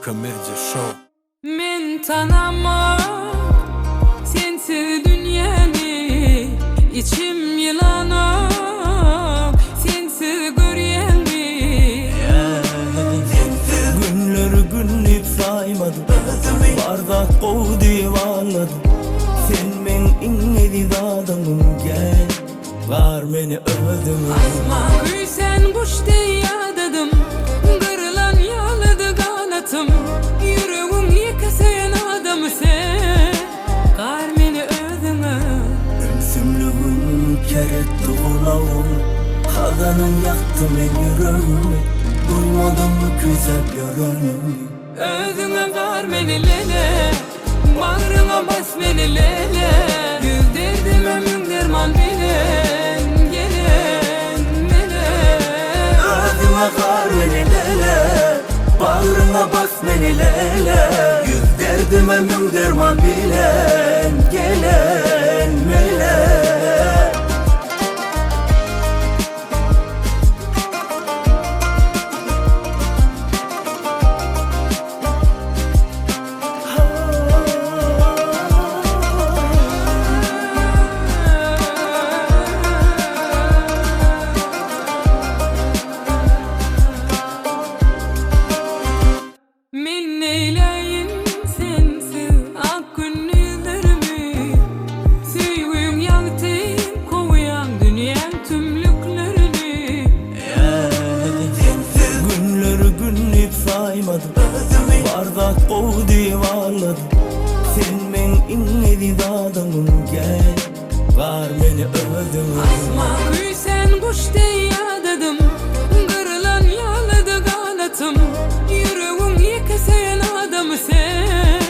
Luka Medya Show. Men tanamam sensiz dünyani, içim yılanım sensiz görýänmi. Günleri günlük saymadım, bardak kovdu yuvarladım. Sen men inlediz adamım, gel var meni öldüm. Asma sen kuş diye adadım, kırılan yağladı kanatım. Yüreğim yıkasayan adamı sen, kar meni öldüme. Ümsümlüğün keretti kulağım, hazanım yaktı men yüreğimi. Duymadım mı güzel görünümü? Özüne var meni lele, bağrına bas beni lele. Yüz derdime mün derman bilen, gelen mele. Özüme var meni lele, bağrına bas beni lele. Yüz derdime mün derman bilen, gelen mele. Men neyleyin sensiz ak günlerimi, süýgüň ýagty koýan dünýäň tümlüklerini. Günleri günlük saymadım, bardak kovdu yuvarladım. Sen men inlediz adamım, gel var meni öldüm. Asma sen kuş diye adadım, kırılan yağladı kanatım. Yüreğim yıkasayan adamı sen,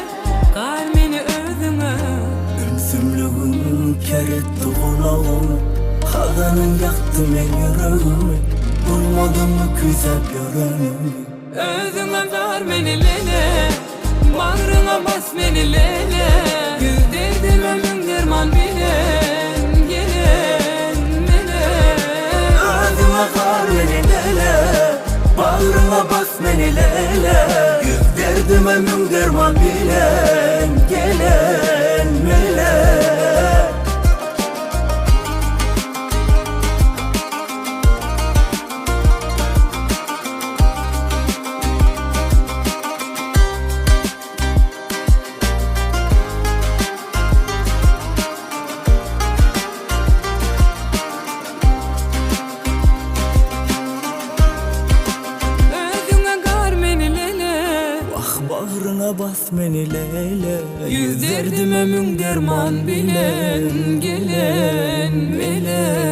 kar meni öldüme. Ümsümlüğün keretti kulağım, hazanım yaktı men yüreğimi. Duymadım mı güzel görünümü? Özüne var meni lele, bağrına bas beni lele. Yüz derdime mün derman bilen, gelen mele. Özüme var meni lele, bağrına bas beni lele. Yüz derdime mün derman bilen, gelen mele. Özüne gar meni lele, Bağrına bas beni lele. yüz derdime mün derman bilen, gelen mele.